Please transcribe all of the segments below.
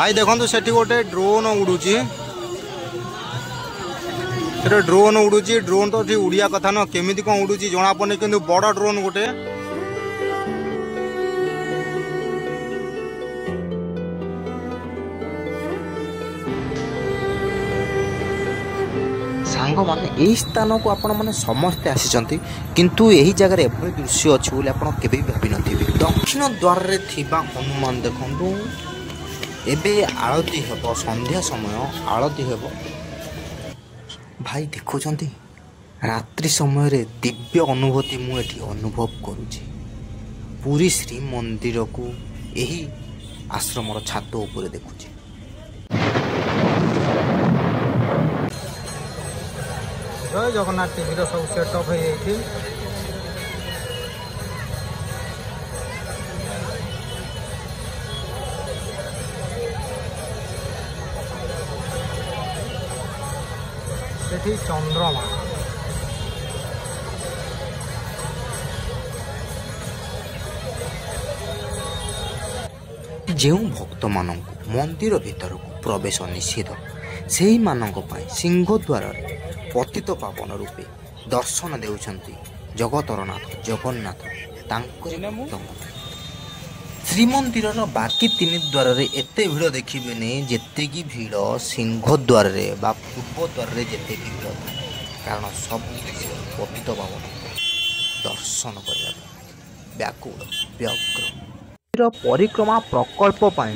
भाई देखो सेठी गोटे ड्रोन उड़ूची ड्रोन उड़ूची ड्रोन तो ठीक उड़िया कथा न केमिति कौन उड़ूची जना पड़े कि बड़ ड्रोन गोटे सांग माने यही स्थान को आपण मैंने समस्ते आसी किंतु यही जगह एभली दृश्य अच्छी बोली आप केवे भावी नथिबे। दक्षिण द्वार रे थिबा हनुमान देखंतु एबे आरती हेब संध्या समय आरती हेब भाई देखुंट रात्रि समय रे दिव्य अनुभूति मुझे अनुभव करुची पुरी श्री मंदिर को यही आश्रम छात उपर देखुची। जय जगन्नाथ टीवी सब सेटअप हो चंद्रमा जो भक्त मानक मंदिर भीतर को प्रवेश निषेध से सिंहद्वार पतित पावन रूपे दर्शन देउछंती जगतर नाथ जगन्नाथ श्रीमंदिर बाकी तीन द्वार रे एते भीड़ देखिबे नहीं जेते की भीड़ सिंहद्वार रे बा पूर्व द्वार रे जेते की भीड़ कारण सब पतित पावन दर्शन करने व्याकुल व्यग्र परिक्रमा प्रकल्प पाई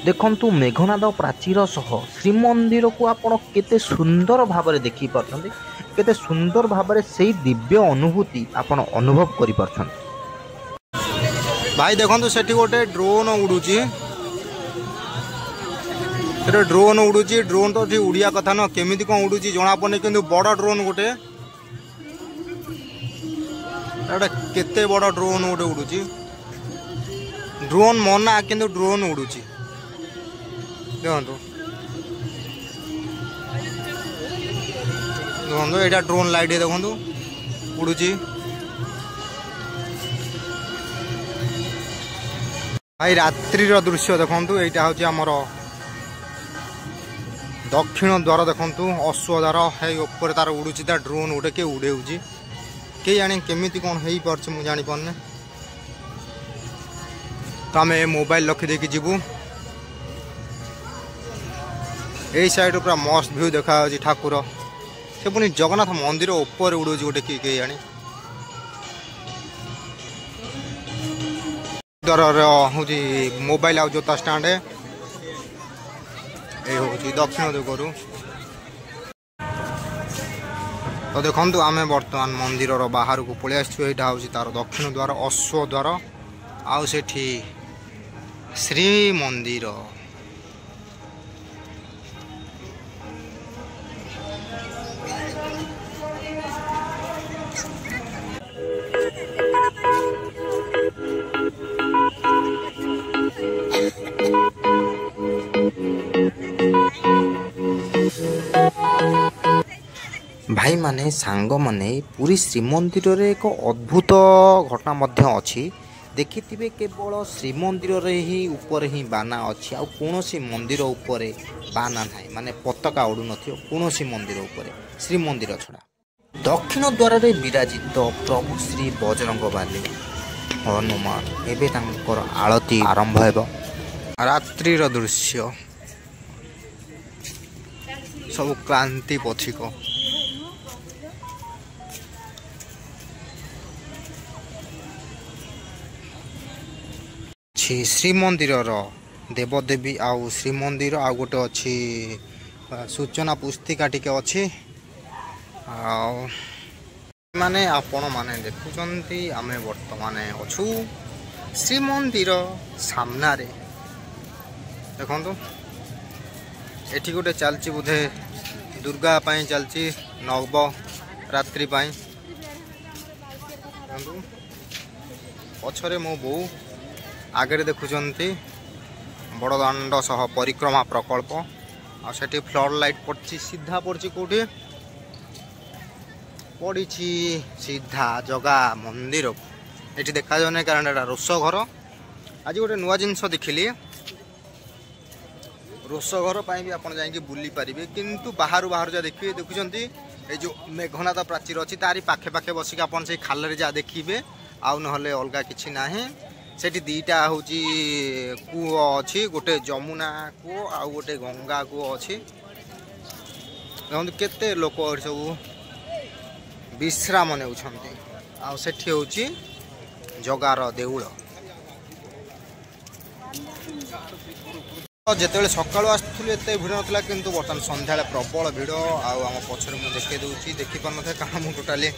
देखंतु मेघनाद प्राचीर सह श्रीमंदिर को आपण केते सुंदर भाव देखि पारछंती केते सुंदर भाव से दिव्य अनुभूति आपण अनुभव करि पारछंती। भाई देखो सेठी गोटे ड्रोन उड़ूची ड्रोन उड़ूची ड्रोन तो ठीक उड़िया कथा न केमिति कौन उड़ूची जना पड़े कि बड़ ड्रोन गोटे केते बड़ ड्रोन गोटे उड़ूची ड्रोन मना किंतु ड्रोन उड़ूची देखो देखो यहाँ ड्रोन लाइट देखो उड़ूची भाई रात्रि दृश्य देखु यहाँ हूँ आमर दक्षिण द्वार देखु अश्वद्वार है तार उड़ूची तार ड्रोन गोटे किए उड़े कई जानी केमी कौन हो पार्छ मुझे जापारे तो आम मोबाइल रखीदे जीवु यही साइड पूरा मस्त व्यू देखा ठाकुर से पुणी जगन्नाथ मंदिर ऊपर उड़ू गोटे किए जानी द्वार हूँ मोबाइल आ जोता स्टाण्ड हूँ दक्षिण दिगरु तो देखु आम बर्तमान मंदिर बाहर को पलि आसा हूँ तार दक्षिण द्वार अश्व द्वार आउ सेठी श्री मंदिर भाई माने सांग माने पूरी श्रीमंदिर रे एक अद्भुत घटना मध्य अच्छी देखिथिबे केवल श्रीमंदिर रे ही ऊपर ही बाना अच्छी आ कोनोसी मंदिर ऊपर बाना नाही माने पताका उड़ू नथियो कोनोसी मंदिर ऊपर श्रीमंदिर छड़ा दक्षिण द्वार रे विराजित प्रभु श्री बजरंग बाली हनुमान एबे तांकर आरती आरंभ हेबो। रात्रि दृश्य सब क्रांति पथिक श्रीमंदिर देवदेवी आउ श्रीमंदिर आउ गोटे अच्छी सूचना पुस्तिका टिके अच्छी माने आपण माने देखुचंती आमे वर्तमान अछु श्रीमंदिर सामना रे देखंतु एठी गोटे चलची बुधे दुर्गा पाई चलची नव रात्रि पाई पछरे मो बो आगे देखुंत बड़दाण्ड सह परिक्रमा प्रकल्प आठी फ्लड लाइट पड़ी सीधा पड़ी कौटी पड़ी सीधा जगा मंदिर ये देखा जाने कारण एटा रोष घर आज गोटे नुआ जिनस देखिली ରୋଷଘର ପାଇଁ ବି ଆପଣ ଯାଇକି ବୁଲି ପାରିବେ। କିନ୍ତୁ ବାହାରୁ ଯାହା ଦେଖିବେ ଦେଖୁଛନ୍ତି এই ଯେଉଁ ମେଘନାଦ ପ୍ରାଚୀର ଅଛି ତାରି ପାଖେ ପାଖେ ବସିକି ଆପଣ ସେଇ ଖାଲରେ ଯାହା ଦେଖିବେ, ଆଉ ନହେଲେ ଅଲଗା କିଛି ନାହିଁ। ସେଠି ଦୁଇଟା ହେଉଛି କୂଅ ଅଛି, ଗୋଟେ ଯମୁନା କୂଅ ଆଉ ଗୋଟେ ଗଙ୍ଗା କୂଅ ଅଛି। ଦେଖନ୍ତୁ କେତେ ଲୋକ ଏଠି ସବୁ ବିଶ୍ରାମ ନେଉଛନ୍ତି। ଆଉ ସେଠି ହେଉଛି ଜଗାର ଦେଉଳ। ଯେତେବେଳେ ସକାଳୁ ଆସୁଥିଲୁ ଏତେ ଭିଡ଼ ନଥିଲା, କିନ୍ତୁ ବର୍ତ୍ତମାନ ସନ୍ଧ୍ୟାବେଳେ ପ୍ରବଳ ଭିଡ଼। ଆଉ ଆମ ପଛରେ ମୁଁ ଦେଖାଇ ଦେଉଛି, ଦେଖିପାରୁନଥାଏ କାରଣ ମୁଁ ଟୋଟାଲି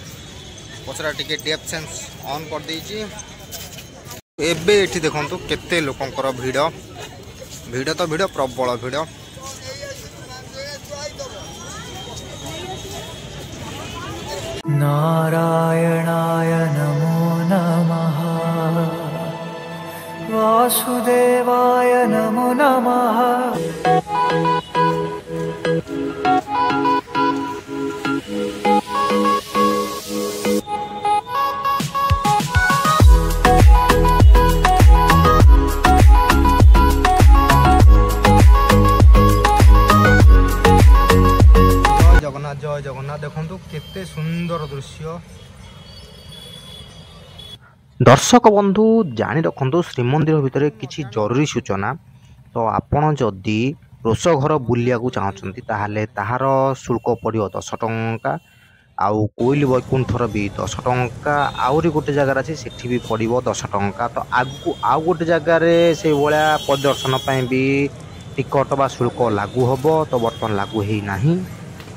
ପଛରେ ଟିକେ ଡେପ୍ ସେନ୍ସ ଅନ୍ କରିଦେଇଛି। ଏବେ ଏଠି ଦେଖନ୍ତୁ କେତେ ଲୋକଙ୍କର ଭିଡ଼, ଭିଡ଼ ତ ଭିଡ଼, ପ୍ରବଳ ଭିଡ଼। नारायणाय नमो नमः वासुदेवाय नमो नमः। ଜୟ ଜଗନ୍ନାଥ। ଦେଖନ୍ତୁ କେତେ ସୁନ୍ଦର ଦୃଶ୍ୟ। ଦର୍ଶକ ବନ୍ଧୁ ଜାଣି ରଖନ୍ତୁ, ଶ୍ରୀମନ୍ଦିର ଭିତରେ କିଛି ଜରୁରୀ ସୂଚନା। ତ ଆପଣ ଯଦି ରୋଷଘର ବୁଲିବାକୁ ଚାହୁଁଛନ୍ତି ତାହେଲେ ତାହାର ଶୁଳ୍କ ପଡ଼ିବ 10 ଟଙ୍କା। ଆଉ କୋଇଲି ବୈକୁଣ୍ଠର ବି 10 ଟଙ୍କା। ଆହୁରି ଗୋଟେ ଜାଗାରେ ଅଛି ସେଠି ବି ପଡ଼ିବ 10 ଟଙ୍କା। ତ ଆଗକୁ ଆଉ ଗୋଟେ ଜାଗାରେ ସେଇଭଳିଆ ପରିଦର୍ଶନ ପାଇଁ ବି ଟିକଟ ବା ଶୁଳ୍କ ଲାଗୁ ହେବ। ତ ବର୍ତ୍ତମାନ ଲାଗୁ ହେଇନାହିଁ।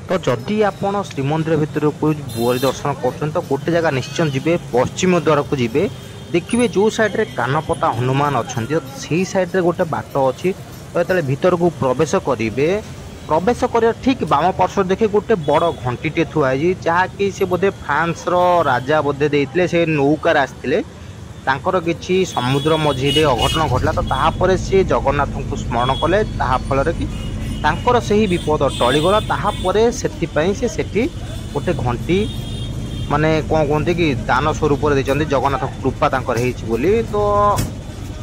ତ ଯଦି ଆପଣ ଶ୍ରୀମନ୍ଦିର ଭିତରକୁ ପରିଦର୍ଶନ କରୁଛନ୍ତି ତ ଗୋଟେ ଜାଗା ନିଶ୍ଚୟ ଯିବେ, ପଶ୍ଚିମ ଦ୍ୱାରକୁ ଯିବେ। ଦେଖିବେ ଯେଉଁ ସାଇଡ଼୍ରେ କାନପତା ହନୁମାନ ଅଛନ୍ତି ସେଇ ସାଇଡ଼୍ରେ ଗୋଟେ ବାଟ ଅଛି। ତ ଯେତେବେଳେ ଭିତରକୁ ପ୍ରବେଶ କରିବେ, ପ୍ରବେଶ କରିବା ଠିକ୍ ବାମ ପାର୍ଶ୍ୱରେ ଦେଖି ଗୋଟେ ବଡ଼ ଘଣ୍ଟିଟିଏ ଥୁଆ ହେଇଛି, ଯାହାକି ସେ ବୋଧେ ଫ୍ରାନ୍ସର ରାଜା ବୋଧେ ଦେଇଥିଲେ। ସେ ନୌକାରେ ଆସିଥିଲେ, ତାଙ୍କର କିଛି ସମୁଦ୍ର ମଝିରେ ଅଘଟଣ ଘଟିଲା। ତ ତାହାପରେ ସେ ଜଗନ୍ନାଥଙ୍କୁ ସ୍ମରଣ କଲେ, ତାହା ଫଳରେ କି ତାଙ୍କର ସେହି ବିପଦ ଟଳିଗଲା। ତାହାପରେ ସେଥିପାଇଁ ସେ ସେଠି ଗୋଟେ ଘଣ୍ଟି ମାନେ କ'ଣ କୁହନ୍ତି କି ଦାନ ସ୍ୱରୂପରେ ଦେଇଛନ୍ତି, ଜଗନ୍ନାଥ କୃପା ତାଙ୍କର ହେଇଛି ବୋଲି। ତ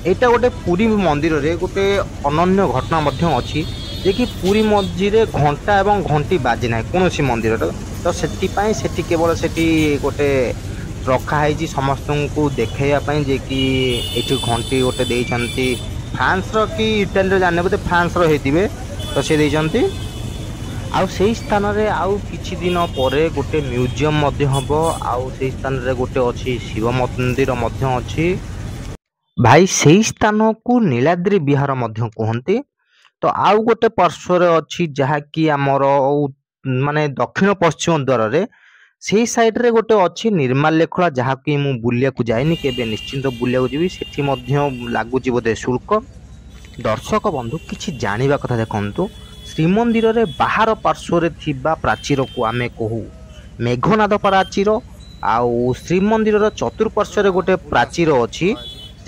ଏଇଟା ଗୋଟେ ପୁରୀ ମନ୍ଦିରରେ ଗୋଟେ ଅନନ୍ୟ ଘଟଣା ମଧ୍ୟ ଅଛି, ଯେ କି ପୁରୀ ମଝିରେ ଘଣ୍ଟା ଏବଂ ଘଣ୍ଟି ବାଜି ନାହିଁ କୌଣସି ମନ୍ଦିରରେ। ତ ସେଥିପାଇଁ ସେଠି କେବଳ ସେଠି ଗୋଟେ ରଖା ହେଇଛି ସମସ୍ତଙ୍କୁ ଦେଖାଇବା ପାଇଁ, ଯେ କି ଏଠି ଘଣ୍ଟି ଗୋଟେ ଦେଇଛନ୍ତି। ଫ୍ରାନ୍ସର କି ଇଟାଲୀର ଜାଣିନେ, ବୋଧେ ଫ୍ରାନ୍ସର ହେଇଥିବେ। ତ ସେ ଦେଇଛନ୍ତି। ଆଉ ସେଇ ସ୍ଥାନରେ ଆଉ କିଛି ଦିନ ପରେ ଗୋଟେ ମ୍ୟୁଜିୟମ୍ ମଧ୍ୟ ହେବ। ଆଉ ସେଇ ସ୍ଥାନରେ ଗୋଟେ ଅଛି ଶିବ ମନ୍ଦିର ମଧ୍ୟ ଅଛି। ଭାଇ ସେଇ ସ୍ଥାନକୁ ନୀଳାଦ୍ରି ବିହାର ମଧ୍ୟ କୁହନ୍ତି। ତ ଆଉ ଗୋଟେ ପାର୍ଶ୍ୱରେ ଅଛି ଯାହାକି ଆମର ମାନେ ଦକ୍ଷିଣ ପଶ୍ଚିମ ଦ୍ୱାରରେ ସେଇ ସାଇଡ଼୍ରେ ଗୋଟେ ଅଛି ନିର୍ମାଲ୍ୟଖୋଳା, ଯାହାକି ମୁଁ ବୁଲିବାକୁ ଯାଇନି, କେବେ ନିଶ୍ଚିନ୍ତ ବୁଲିବାକୁ ଯିବି। ସେଠି ମଧ୍ୟ ଲାଗୁଛି ବୋଧେ ଶୁଳ୍କ। ଦର୍ଶକ ବନ୍ଧୁ କିଛି ଜାଣିବା କଥା ଦେଖନ୍ତୁ, ଶ୍ରୀମନ୍ଦିରରେ ବାହାର ପାର୍ଶ୍ୱରେ ଥିବା ପ୍ରାଚୀରକୁ ଆମେ କହୁ ମେଘନାଦ ପ୍ରାଚୀର। ଆଉ ଶ୍ରୀମନ୍ଦିରର ଚତୁଃପାର୍ଶ୍ୱରେ ଗୋଟେ ପ୍ରାଚୀର ଅଛି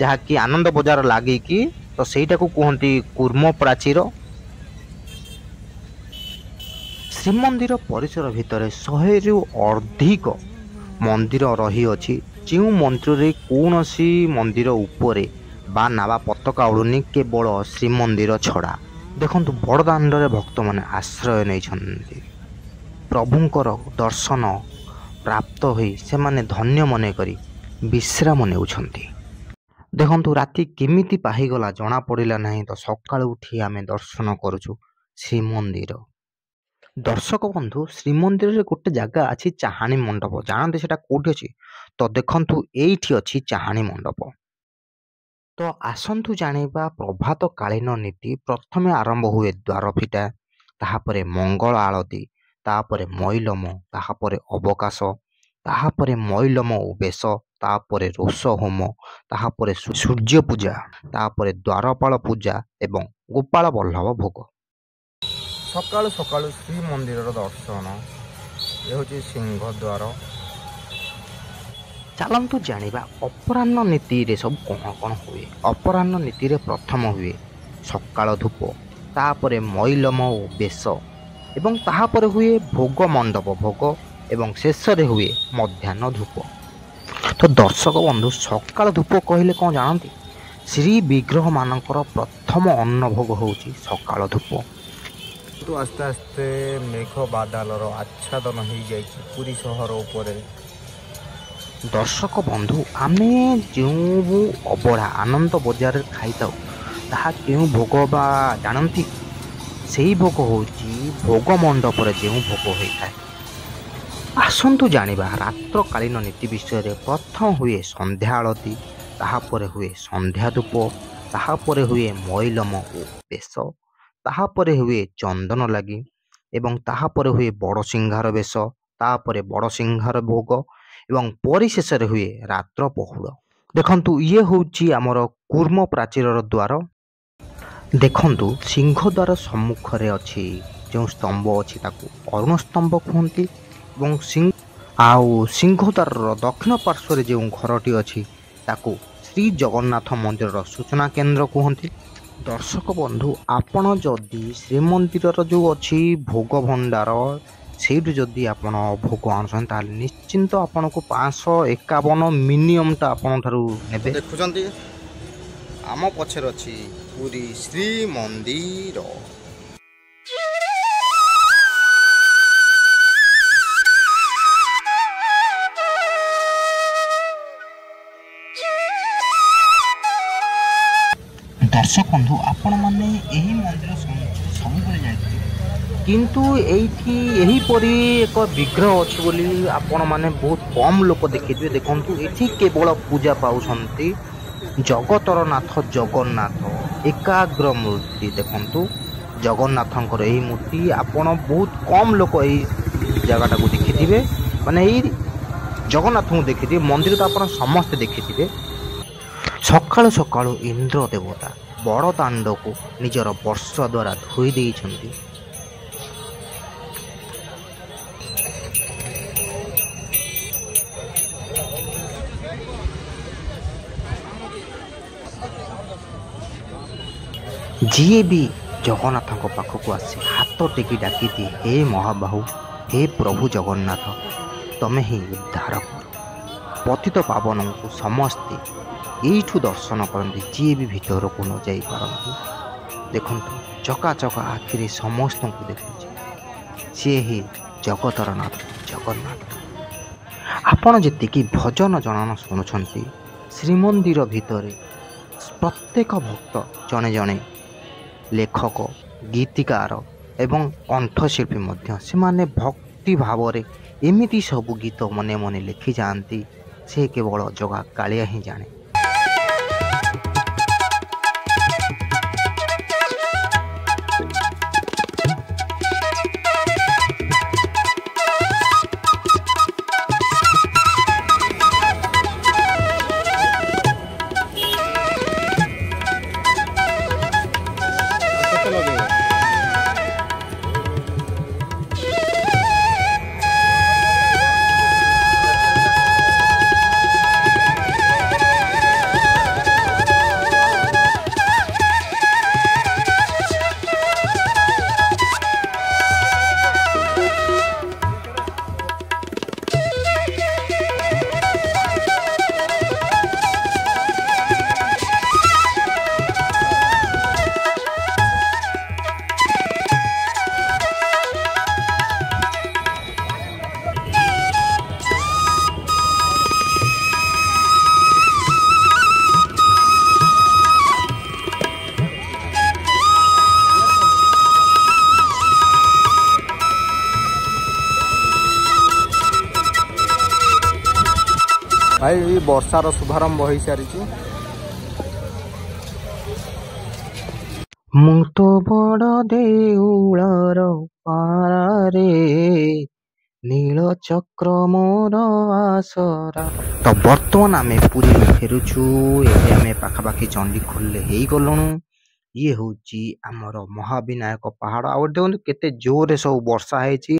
ଯାହାକି ଆନନ୍ଦ ବଜାର ଲାଗିକି, ତ ସେଇଟାକୁ କୁହନ୍ତି କୁର୍ମ ପ୍ରାଚୀର। ଶ୍ରୀମନ୍ଦିର ପରିସର ଭିତରେ 100ରୁ ଅଧିକ ମନ୍ଦିର ରହିଅଛି, ଯେଉଁ ମନ୍ଦିରରେ କୌଣସି ମନ୍ଦିର ଉପରେ ବାନା ବା ପତାକା ଉଡ଼ୁନି, କେବଳ ଶ୍ରୀମନ୍ଦିର ଛଡ଼ା। ଦେଖନ୍ତୁ ବଡ଼ଦାଣ୍ଡରେ ଭକ୍ତମାନେ ଆଶ୍ରୟ ନେଇଛନ୍ତି। ପ୍ରଭୁଙ୍କର ଦର୍ଶନ ପ୍ରାପ୍ତ ହୋଇ ସେମାନେ ଧନ୍ୟ ମନେକରି ବିଶ୍ରାମ ନେଉଛନ୍ତି। ଦେଖନ୍ତୁ ରାତି କେମିତି ପାହିଗଲା ଜଣାପଡ଼ିଲା ନାହିଁ। ତ ସକାଳୁ ଉଠି ଆମେ ଦର୍ଶନ କରୁଛୁ ଶ୍ରୀମନ୍ଦିର। ଦର୍ଶକ ବନ୍ଧୁ ଶ୍ରୀମନ୍ଦିରରେ ଗୋଟେ ଜାଗା ଅଛି ଚାହାଣୀ ମଣ୍ଡପ, ଜାଣନ୍ତି ସେଟା କେଉଁଠି ଅଛି? ତ ଦେଖନ୍ତୁ ଏଇଠି ଅଛି ଚାହାଣୀ ମଣ୍ଡପ। ତ ଆସନ୍ତୁ ଜାଣିବା ପ୍ରଭାତ କାଳୀନ ନୀତି। ପ୍ରଥମେ ଆରମ୍ଭ ହୁଏ ଦ୍ୱାର ଫିଟା, ତାହାପରେ ମଙ୍ଗଳ ଆଳତି, ତାପରେ ମଇଲମ, ତାହାପରେ ଅବକାଶ, ତାହାପରେ ମଇଲମ ଓ ବେଶ, ତାପରେ ରୋଷ ହୋମ, ତାହାପରେ ସୂର୍ଯ୍ୟ ପୂଜା, ତାପରେ ଦ୍ୱାରପାଳ ପୂଜା ଏବଂ ଗୋପାଳ ବଲ୍ଲଭ ଭୋଗ। ସକାଳୁ ସକାଳୁ ଶ୍ରୀମନ୍ଦିରର ଦର୍ଶନ। ଏ ହେଉଛି ସିଂହଦ୍ୱାର। ଚାଲନ୍ତୁ ଜାଣିବା ଅପରାହ୍ନ ନୀତିରେ ସବୁ କ'ଣ କ'ଣ ହୁଏ। ଅପରାହ୍ନ ନୀତିରେ ପ୍ରଥମ ହୁଏ ସକାଳ ଧୂପ, ତାପରେ ମଇଲମ ଓ ବେଶ, ଏବଂ ତାହାପରେ ହୁଏ ଭୋଗ ମଣ୍ଡପ ଭୋଗ, ଏବଂ ଶେଷରେ ହୁଏ ମଧ୍ୟାହ୍ନ ଧୂପ। ତ ଦର୍ଶକ ବନ୍ଧୁ ସକାଳ ଧୂପ କହିଲେ କ'ଣ ଜାଣନ୍ତି? ଶ୍ରୀ ବିଗ୍ରହମାନଙ୍କର ପ୍ରଥମ ଅନ୍ନ ଭୋଗ ହେଉଛି ସକାଳ ଧୂପ। ଆସ୍ତେ ଆସ୍ତେ ମେଘ ବାଦଲର ଆଚ୍ଛାଦନ ହେଇଯାଇଛି ପୁରୀ ସହର ଉପରେ। ଦର୍ଶକ ବନ୍ଧୁ, ଆମେ ଯେଉଁ ଅବଢ଼ା ଆନନ୍ଦ ବଜାରରେ ଖାଇଥାଉ ତାହା କେଉଁ ଭୋଗ ବା ଜାଣନ୍ତି? ସେହି ଭୋଗ ହେଉଛି ଭୋଗ ମଣ୍ଡପରେ ଯେଉଁ ଭୋଗ ହୋଇଥାଏ। ଆସନ୍ତୁ ଜାଣିବା ରାତ୍ରକାଳୀନ ନୀତି ବିଷୟରେ। ପ୍ରଥମ ହୁଏ ସନ୍ଧ୍ୟା ଆଳତି, ତାହାପରେ ହୁଏ ସନ୍ଧ୍ୟା ଧୂପ, ତାହାପରେ ହୁଏ ମଇଲମ ଓ ବେଶ, ତାହାପରେ ହୁଏ ଚନ୍ଦନ ଲାଗି ଏବଂ ତାହାପରେ ହୁଏ ବଡ଼ ସିଂହାର ବେଶ, ତାପରେ ବଡ଼ ସିଂହାର ଭୋଗ ଏବଂ ପରିଶେଷରେ ହୁଏ ରାତ୍ର ପହୁଡ଼। ଦେଖନ୍ତୁ, ଇଏ ହେଉଛି ଆମର କୁର୍ମ ପ୍ରାଚୀରର ଦ୍ୱାର। ଦେଖନ୍ତୁ, ସିଂହଦ୍ୱାର ସମ୍ମୁଖରେ ଅଛି ଯେଉଁ ସ୍ତମ୍ଭ ଅଛି ତାକୁ ଅରୁଣ ସ୍ତମ୍ଭ କୁହନ୍ତି ଏବଂ ସିଂହଦ୍ୱାରର ଦକ୍ଷିଣ ପାର୍ଶ୍ୱରେ ଯେଉଁ ଘରଟି ଅଛି ତାକୁ ଶ୍ରୀ ଜଗନ୍ନାଥ ମନ୍ଦିରର ସୂଚନା କେନ୍ଦ୍ର କୁହନ୍ତି। ଦର୍ଶକ ବନ୍ଧୁ, ଆପଣ ଯଦି ଶ୍ରୀମନ୍ଦିରର ଯେଉଁ ଅଛି ଭୋଗ ଭଣ୍ଡାର ସେଇଠୁ ଯଦି ଆପଣ ଭୋଗ ଆଣୁଛନ୍ତି ତାହେଲେ ନିଶ୍ଚିନ୍ତ ଆପଣଙ୍କୁ 551 ମିନିମମ୍ଟା ଆପଣଙ୍କ ଠାରୁ ନେବେ। ଦେଖୁଛନ୍ତି ଆମ ପଛରେ ଅଛି ପୁରୀ ଶ୍ରୀମନ୍ଦିର। ଦର୍ଶକ ବନ୍ଧୁ, ଆପଣମାନେ ଏହି ମନ୍ଦିର ସବୁବେଳେ ଯାଇଥିବେ, କିନ୍ତୁ ଏଇଠି ଏହିପରି ଏକ ବିଗ୍ରହ ଅଛି ବୋଲି ଆପଣମାନେ ବହୁତ କମ୍ ଲୋକ ଦେଖିଥିବେ। ଦେଖନ୍ତୁ, ଏଠି କେବଳ ପୂଜା ପାଉଛନ୍ତି ଜଗତର ନାଥ ଜଗନ୍ନାଥ, ଏକାଗ୍ର ମୂର୍ତ୍ତି। ଦେଖନ୍ତୁ, ଜଗନ୍ନାଥଙ୍କର ଏହି ମୂର୍ତ୍ତି ଆପଣ ବହୁତ କମ୍ ଲୋକ ଏହି ଜାଗାଟାକୁ ଦେଖିଥିବେ, ମାନେ ଏଇ ଜଗନ୍ନାଥଙ୍କୁ ଦେଖିଥିବେ। ମନ୍ଦିର ତ ଆପଣ ସମସ୍ତେ ଦେଖିଥିବେ। ସକାଳୁ ସକାଳୁ ଇନ୍ଦ୍ର ଦେବତା ବଡ଼ ଦାଣ୍ଡକୁ ନିଜର ବର୍ଷ ଦ୍ୱାରା ଧୋଇ ଦେଇଛନ୍ତି। ଯିଏ ବି ଜଗନ୍ନାଥଙ୍କ ପାଖକୁ ଆସେ ହାତ ଟେକି ଡାକିଦିଏ, ହେ ମହାବାହୁ, ହେ ପ୍ରଭୁ ଜଗନ୍ନାଥ, ତମେ ହିଁ ଉଦ୍ଧାର କର। ପତିତ ପାବନଙ୍କୁ ସମସ୍ତେ ଏଇଠୁ ଦର୍ଶନ କରନ୍ତି, ଯିଏ ବି ଭିତରକୁ ନ ଯାଇପାରନ୍ତି। ଦେଖନ୍ତୁ, ଚକାଚକା ଆଖିରେ ସମସ୍ତଙ୍କୁ ଦେଖୁଛି, ସିଏ ହିଁ ଜଗତର ନାଥ ଜଗନ୍ନାଥ। ଆପଣ ଯେତିକି ଭଜନ ଜଣାଣ ଶୁଣୁଛନ୍ତି, ଶ୍ରୀମନ୍ଦିର ଭିତରେ ପ୍ରତ୍ୟେକ ଭକ୍ତ ଜଣେ ଜଣେ ଲେଖକ, ଗୀତିକାର ଏବଂ କଣ୍ଠଶିଳ୍ପୀ ମଧ୍ୟ। ସେମାନେ ଭକ୍ତି ଭାବରେ ଏମିତି ସବୁ ଗୀତ ମନେ ମନେ ଲେଖିଯାଆନ୍ତି, ସେ କେବଳ ଜଗା କାଳିଆ ହିଁ ଜାଣେ। ଭାଇ, ବର୍ଷାର ଶୁଭାରମ୍ଭ ହୋଇସାରିଛି। ମୁଁ ତ ବଡ଼ ଦେଉଳର ପାରାରେ, ନୀଳ ଚକ୍ର ମୋର ଆସରା। ତ ବର୍ତ୍ତମାନ ଆମେ ପୁରୀରୁ ଫେରୁଛୁ। ଏବେ ଆମେ ପାଖାପାଖି ଚଣ୍ଡିଖୋଲରେ ହେଇଗଲୁଣୁ। ଇଏ ହେଉଛି ଆମର ମହାବିନାୟକ ପାହାଡ଼। ଆଉ ଦେଖନ୍ତୁ କେତେ ଜୋରରେ ସବୁ ବର୍ଷା ହେଇଛି।